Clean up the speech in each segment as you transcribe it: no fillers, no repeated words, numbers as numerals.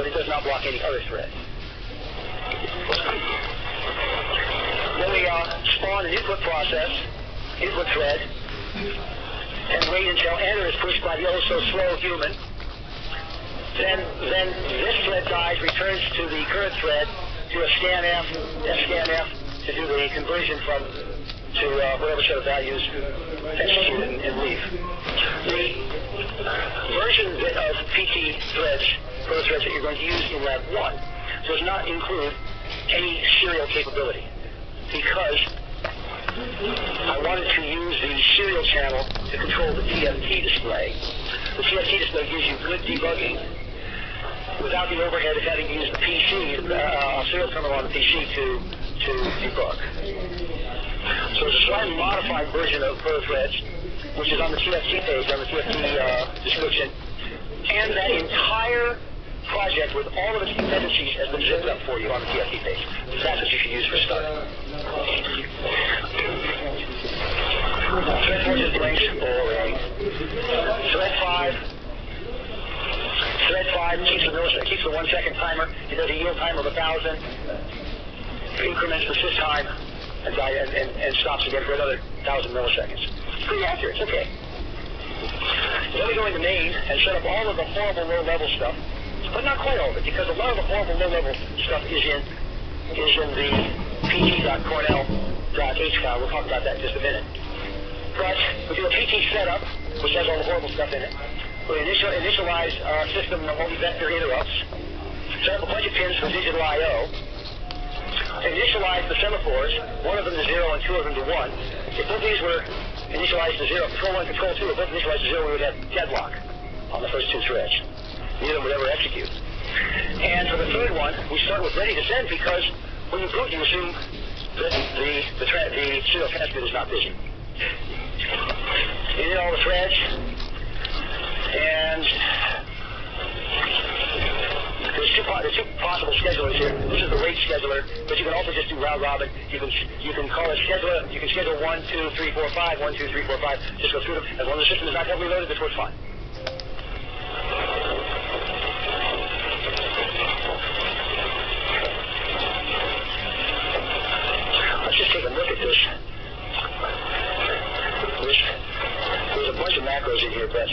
but it does not block any other thread. Then we spawn an input process, input thread, and wait until enter is pushed by the oh-so-slow human. Then this thread dies, returns to the current thread to a scanf, scanf, to do the conversion to whatever set of values execute and leave. The version of PT threads, proto threads that you're going to use in Lab 1, does not include any serial capability, because I wanted to use the serial channel to control the TFT display. The TFT display gives you good debugging without the overhead of having to use the PC, a serial terminal on the PC to debug. So it's a slightly modified version of ProThreads, which is on the TFT page, on the TFT description, and that entire project with all of its dependencies has been zipped up for you on the TFT page. That's what you should use for start. Thread 4 just blinks, boring. Thread 5 keeps the 1 second timer. It does a yield timer of 1,000, increments the sys time, and stops again for another 1,000 milliseconds. It's pretty accurate, it's okay. Then we go into main and set up all of the horrible low-level stuff, but not quite all of it, because a lot of the horrible low-level stuff is in the pt.cornell.h file. We'll talk about that in just a minute. But we do a PT setup, which has all the horrible stuff in it. We initialize our system multi-vector interrupts, set up a bunch of pins for digital I/O, initialize the semaphores, one of them to 0 and two of them to 1. If both these were initialized to 0, control 1, control 2 were both initialized to 0, we would have deadlock on the first two threads. Neither would ever execute. And for the third one, we start with ready to send, because when you boot, you assume that the serial transmit is not busy. You need all the threads, and there's two possible schedulers here. This is the rate scheduler, but you can also just do round robin. You can call it scheduler. You can schedule 1, 2, 3, 4, 5, 1, 2, 3, 4, 5. Just go through them. As long as the system is not heavily loaded, this works fine. Let's just take a look at this. There's a bunch of macros in here, but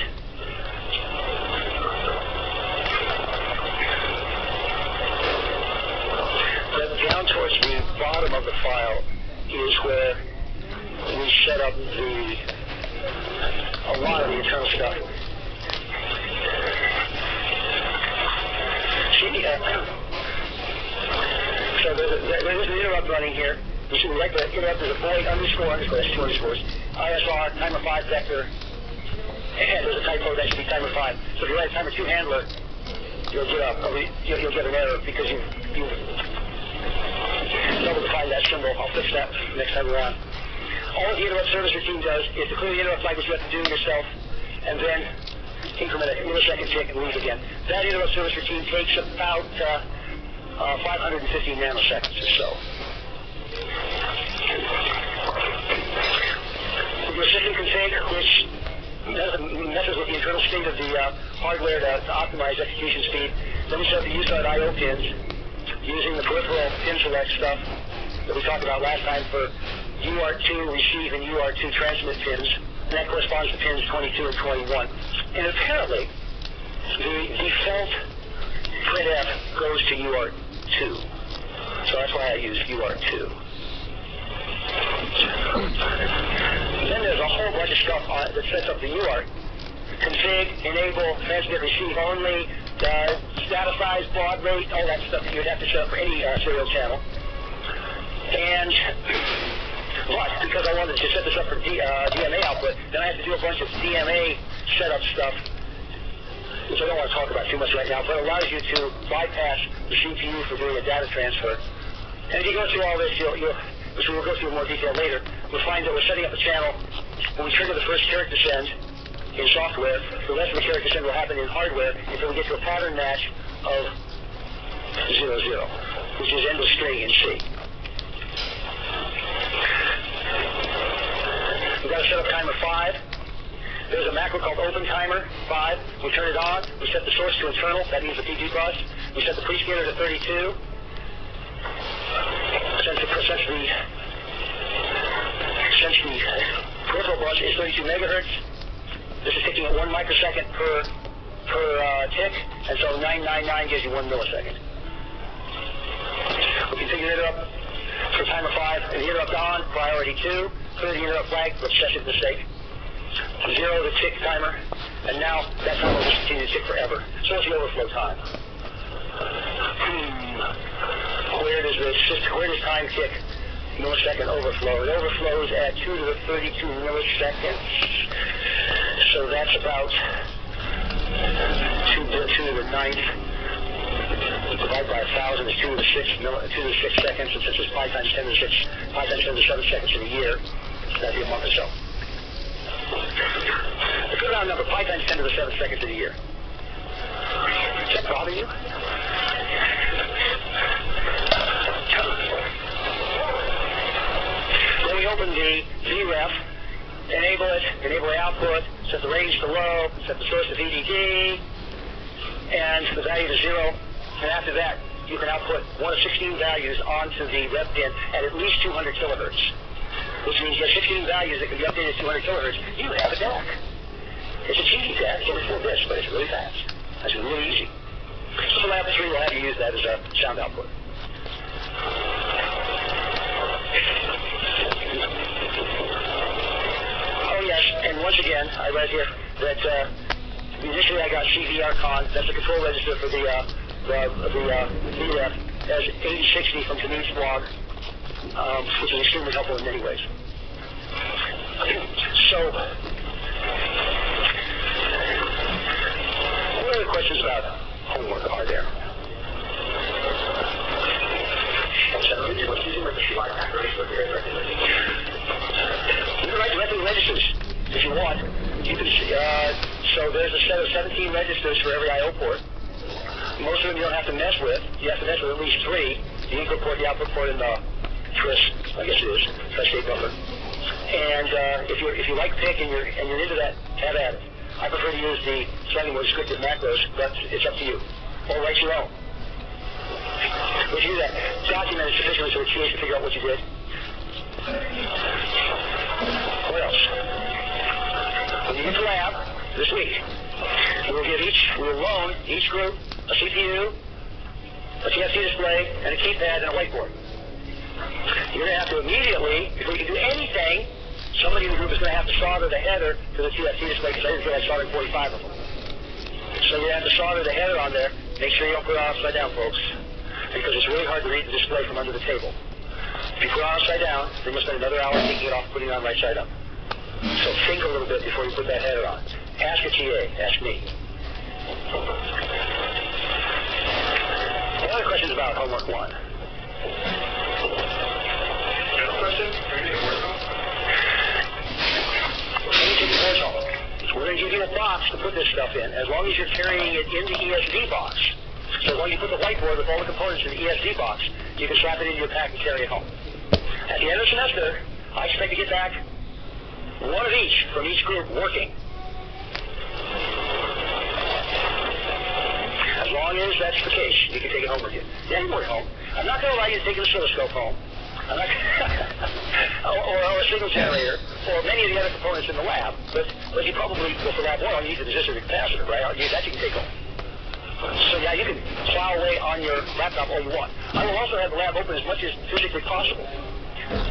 down towards the bottom of the file is where we set up a lot of the internal stuff. So there's an interrupt running here. You should write the interrupt as a void underscore, that's 2 underscores, ISR, timer 5 vector, and there's a typo, that should be timer 5. So if you write a timer 2 handler, you'll get an error because you've double-defined that symbol. I'll fix that next time around. All the interrupt service routine does is to clear the interrupt flag, which you have to do yourself, and then increment a millisecond tick and leave again. That interrupt service routine takes about 550 nanoseconds or so. Your system config, which messes with the internal state of the hardware to optimize execution speed. Then we set the USART I/O pins using the peripheral pin select stuff that we talked about last time for UART2 receive and UART2 transmit pins. And that corresponds to pins 22 and 21. And apparently, the default printf goes to UART2. So that's why I use UART2. Then there's a whole bunch of stuff that sets up the UART. Config, enable, transmit, receive only, data size, baud rate, all that stuff that you would have to set up for any serial channel. And but because I wanted to set this up for DMA output, then I have to do a bunch of DMA setup stuff, which I don't want to talk about too much right now, but it allows you to bypass the CPU for doing a data transfer. And if you go through all this, which we'll go through in more detail later, we'll find that we're setting up a channel. When we trigger the first character send in software, the rest of the character send will happen in hardware until we get to a pattern match of 00, which is endless string in C. We've got to set up timer 5. There's a macro called open timer 5. We turn it on. We set the source to internal. That means the PG bus. We set the pre-scaler to 32. Since the peripheral bus is 32 megahertz, this is ticking at 1 microsecond per tick, and so 999 gives you 1 millisecond. We configure the interrupt for timer 5, and the interrupt on, priority 2, clear the interrupt flag, recessive mistake. 0 the tick timer, and now that timer will just continue to tick forever. So it's the overflow time. Where does time tick millisecond overflow? It overflows at 2 to the 32 milliseconds. So that's about 2 to the 9th. Divided by 1,000 is 2 to the 6 seconds, and since it's 5 times 10 to the 6, 5 times 10 to the 7 seconds in a year, that'd be a month or so. A good round number, 5 times 10 to the 7 seconds in a year. Does that bother you? Then we open the VREF, enable the output, set the range to low, set the source to VDD, and the value to 0. And after that, you can output one of 16 values onto the rep pin at least 200 kilohertz, which means you have 16 values that can be updated at 200 kilohertz. You have a DAC. It's a cheesy DAC. It's only 4 bits, but it's really fast. It's really easy. So Lab 3 will have you use that as a sound output. Oh yes, and once again, I read here that initially I got CVRCon. That's the control register for the VREF, as 8060 from Kameen's blog, which is extremely helpful in many ways. So, what other questions about homework are there? You can write directly registers if you want. You can, so there's a set of 17 registers for every I/O port. Most of them you don't have to mess with. You have to mess with at least 3. The input port, the output port, and the TRIS, I guess it is, tri-state buffer. And if you like PIC and you're into that, have at it. I prefer to use the slightly more descriptive macros, but it's up to you. Or write your own. If you do that, document it sufficiently so the QA can figure out what you did. What else? When you get to lab this week, we will loan each group a CPU, a TFT display, and a keypad and a whiteboard. You're going to have to immediately, before you can do anything, somebody in the group is going to have to solder the header to the TFT display, because I didn't feel like soldering 45 of them. So you have to solder the header on there. Make sure you don't put it upside down, folks, because it's really hard to read the display from under the table. If you put it upside down, then you'll spend another hour taking it off, putting it on right side up. So think a little bit before you put that header on. Ask a TA. Ask me. What other questions about homework 1? Question? We're going to give you a box to put this stuff in, as long as you're carrying it in the ESD box. So as long as you put the whiteboard with all the components in the ESD box, you can strap it into your pack and carry it home. At the end of the semester, I expect to get back one of each from each group working. As long as that's the case, you can take it home with you. Yeah, you can work home. I'm not going to allow you to take an oscilloscope home. I'm not or a signal generator, or many of the other components in the lab, but you probably, well, for lab 1, all you need is a resistor and capacitor, right? That you can take home. So yeah, you can plow away on your laptop all you want. I will also have the lab open as much as physically possible.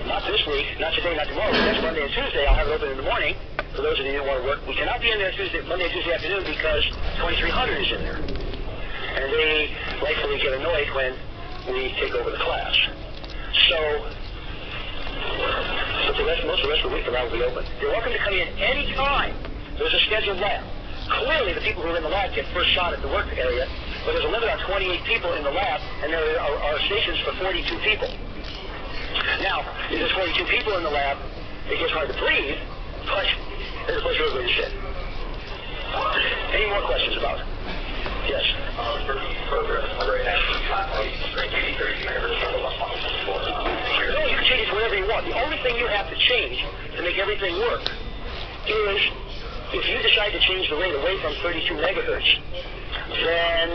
Not this week, not today, not tomorrow, but next Monday and Tuesday I'll have it open in the morning. For those of you who don't want to work, we cannot be in there Monday and Tuesday afternoon because 2300 is in there. And they rightfully get annoyed when we take over the class. So most of the rest of the week the lab will be open. You're welcome to come in any time. There's a scheduled lab. Clearly the people who are in the lab get first shot at the work area, but there's a limit on 28 people in the lab, and there are stations for 42 people. Now, if there's 42 people in the lab, it gets hard to breathe, but there's a place for everybody to sit. Any more questions about it? Yes? No, you can change it to whatever you want. The only thing you have to change to make everything work is if you decide to change the rate away from 32 megahertz, then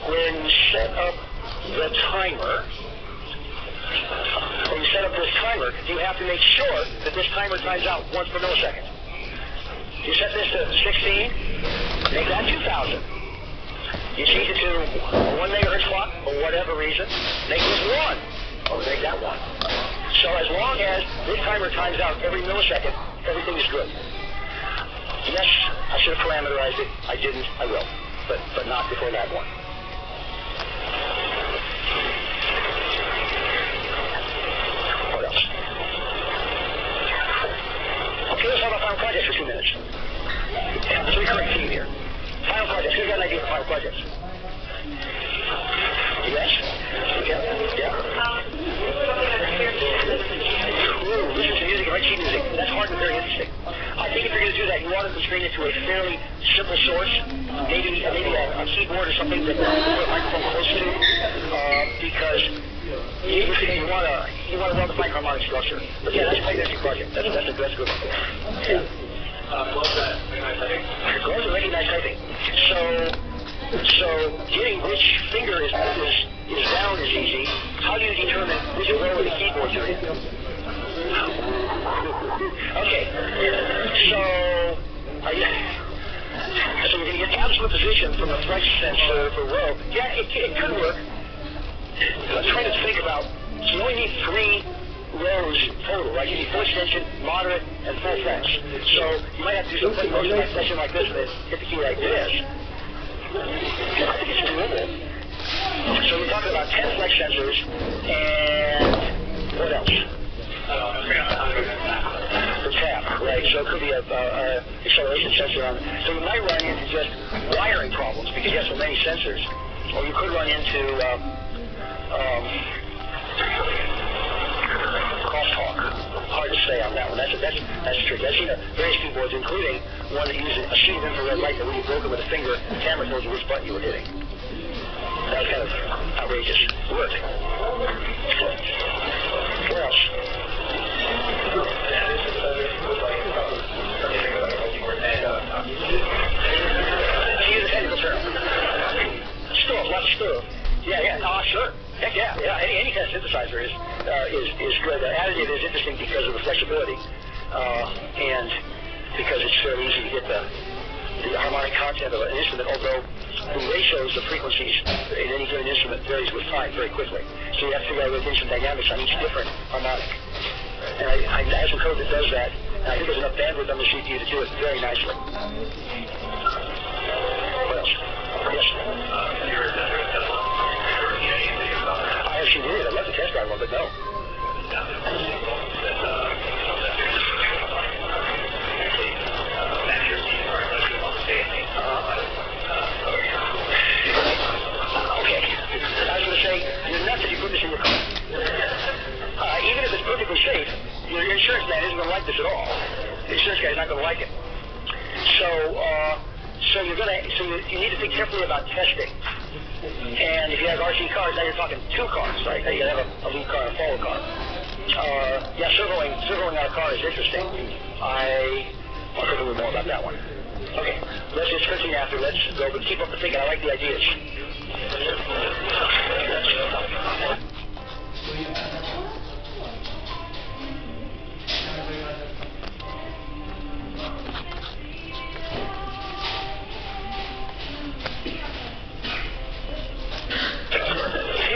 when up the timer, when you set up this timer, you have to make sure that this timer times out once per millisecond. You set this to 16, make that 2,000. You change it to a 1 megahertz clock for whatever reason, make this 1, or make that 1. So as long as this timer times out every millisecond, everything is good. Yes, I should have parameterized it. I didn't. I will. But not before that one. What else? Okay, let's talk about final projects for 2 minutes. There's a recurring theme here. Final projects. Who's got an idea for final projects? Yes? Yeah? Yeah? Ooh, listen to music and write sheet music. That's hard and very interesting. I think if you're going to do that, you want to constrain it to a fairly simple source, maybe a keyboard or something that you put a microphone close to, because you want a well-defined harmonic structure. But yeah, that's a fantastic project. That's a good one. Yeah. Love that. Gloves are recognized typing. So getting which finger is down is easy. How do you determine which row of the keyboard you're in? Okay, so we're going to get absolute position from the flex sensor for row. Yeah, it could work. I'm trying to think about, so you only need 3 rows total, right? You need full extension, moderate, and full flex. So you might have to do some quick motion extension like this, and hit the key like this. I think it's doable. So we're talking about 10 flex sensors, and what else? The tap, right? So it could be a acceleration sensor on it. So you might run into just wiring problems because you have so many sensors. Or you could run into crosstalk. Hard to say on that one. That's tricky. I've seen various keyboards, including one that uses a sheet of infrared light that when you broke it with a finger, the camera told you which button you were hitting. That was kind of outrageous. It worked. What else? Use a technical term. Stuff, lots of stuff. Yeah. Sure. Heck yeah. Any kind of synthesizer is good. Additive is interesting because of the flexibility, and because it's fairly easy to get the harmonic content of an instrument, although the ratios of frequencies in any given instrument varies with time very quickly. So you have to figure out rotation dynamics on each different harmonic. And I have some code that does that, and I think there's enough bandwidth on the CPU to do it very nicely. What else? Yes? I actually did. I'd love to test drive one, but no. Okay. I was going to say, you're nuts if you put this in your car. Even if it's perfectly safe, your insurance man isn't going to like this at all. The insurance guy's not going to like it. So you need to think carefully about testing. And if you have RC cars, now you're talking 2 cars, right? Now you have a lead car and a follow car. Servoing on a car is interesting. I'll talk a little more about that one. Okay, let's just switching after. Let's go, but keep up the thinking. I like the ideas.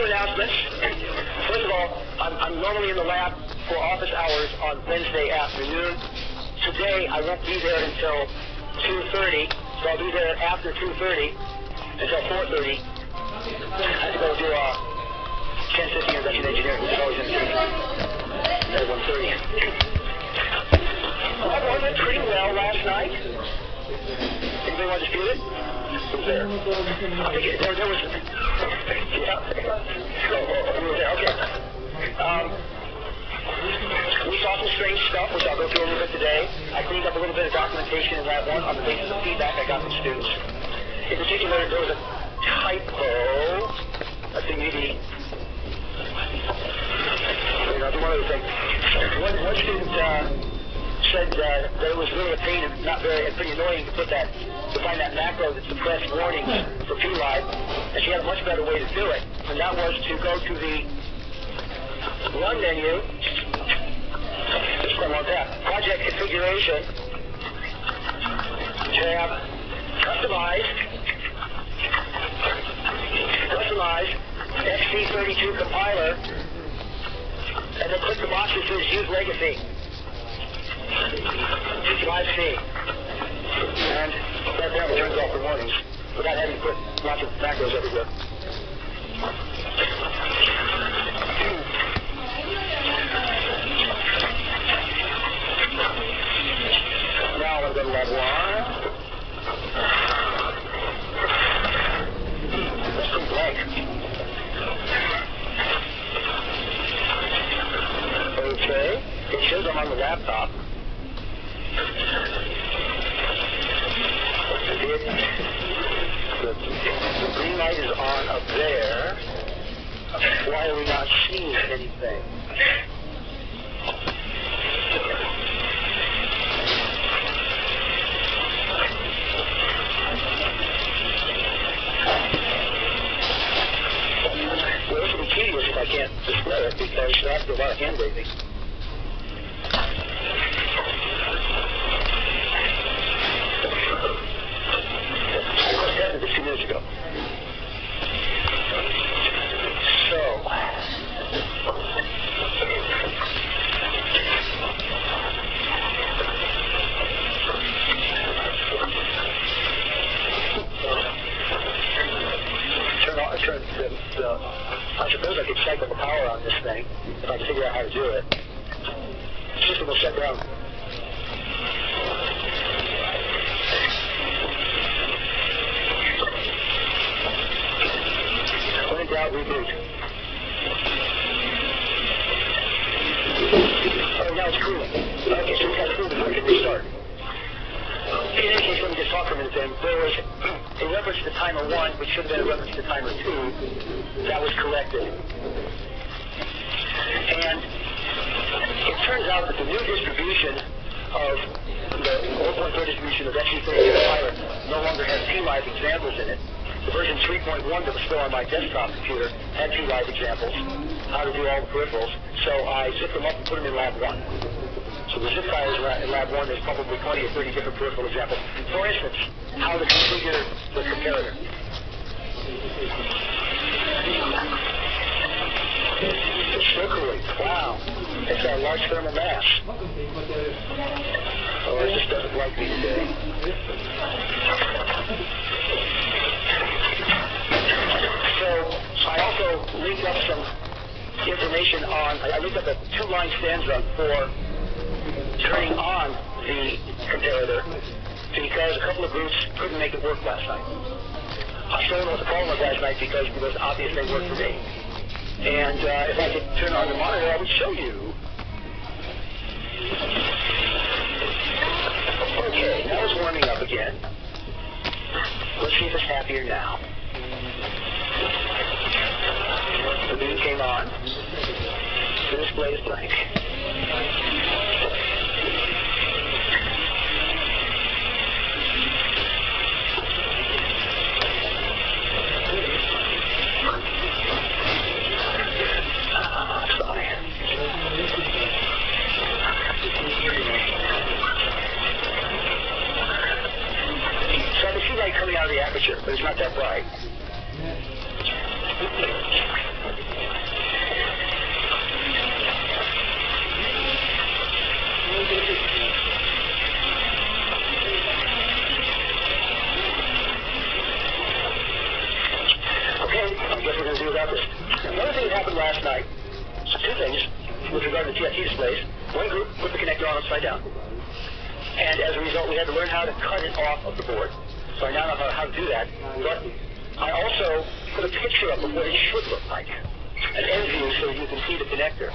Announcements. First of all, I'm normally in the lab for office hours on Wednesday afternoon. Today I won't be there until 2:30, so I'll be there after 2:30 until 4:30. I have to go do 10:50 induction engineering, which is always in the meeting at 1:30. I went pretty well last night. Anybody want to dispute it? Who was there? I think there was... Yeah. Okay. We saw some strange stuff, which I'll go through a little bit today. I cleaned up a little bit of documentation in Lab 1 on the basis of feedback I got from students. In particular, there was a typo. I think maybe... do one other thing. One student said that it was really a pain and pretty annoying to put that to find that macro that suppressed warnings for P-Live, and she had a much better way to do it, and that was to go to the Run menu, just click on that, Project Configuration, tab, Customize, XC32 Compiler, and then click the box that says Use Legacy. Drive C. And that will turn off the warnings without having to put lots of macros everywhere. Now I'm going to go to lab 1. That's pretty blank. Okay. It shows I'm on the laptop. The green light is on up there. Why are we not seeing anything? Well, this will be tedious if I can't display it because you have to do a lot of hand waving. Just 2 minutes ago. So, I suppose I could cycle the power on this thing if I could figure out how to do it. The system will shut down. Out reboot. Oh, now it's cooling. Okay, so we got to cool before we can restart. In any case, let me just talk for a minute then. There was a reference to timer 1, which should have been a reference to timer 2. That was corrected. And it turns out that the new distribution of the 0.4 distribution of XC32 compiler no longer has P-Live examples in it. The version 3.1 that was still on my desktop computer had P-Live examples, how to do all the peripherals. So I zipped them up and put them in Lab 1. So the zip files in Lab 1, there's probably 20 or 30 different peripheral examples. For instance, how to configure the comparator. It's so cool. Wow. It's got a large thermal mass. Oh, it just doesn't like me today. So I also linked up some information on, I linked up a 2-line stanza for turning on the comparator because a couple of groups couldn't make it work last night. I still don't know what the problem was last night because it was obvious they worked for me. And if I could turn on the monitor, I would show you. Okay, now it's warming up again. Let's see if it's happier now. The beam came on. The display is blank. So I can see light coming out of the aperture, but it's not that bright. Another thing that happened last night, so 2 things with regard to the TFT displays. One group put the connector on upside down. And as a result, we had to learn how to cut it off of the board. So I now know how to do that. But I also put a picture up of what it should look like. An end view so you can see the connector.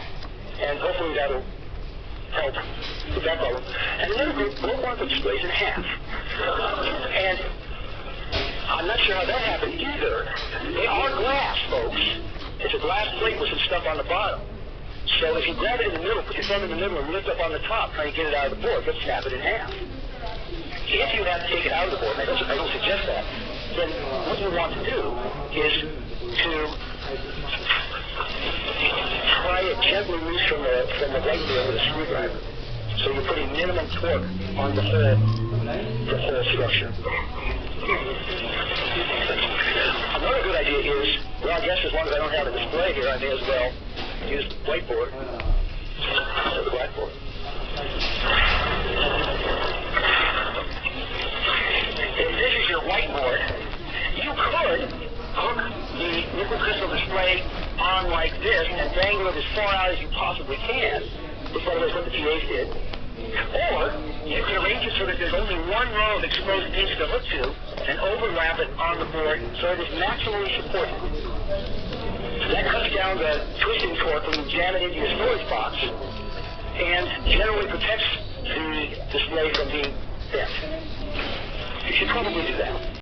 And hopefully that'll help with that problem. And another group broke one of the displays in half. And I'm not sure how that happened either. They are glass, folks. It's a glass plate with some stuff on the bottom. So if you grab it in the middle, put your thumb in the middle and lift up on the top, trying to get it out of the board, you'll snap it in half. If you have to take it out of the board, and I don't suggest that, then what you want to do is to pry it gently loose from the right wheel with a screwdriver. So you're putting minimum torque on the whole structure. Another good idea is, well, I guess as long as I don't have a display here, I may as well use the whiteboard or the blackboard. If this is your whiteboard, you could hook the liquid crystal display on like this and dangle it as far out as you possibly can, which by the way is what the PAs did. Or you could arrange it so that there's only one row of exposed pins to hook to and overlap it on the board so it is maximally supported. That cuts down the twisting torque when you jam it into your storage box and generally protects the display from being bent. You should probably do that.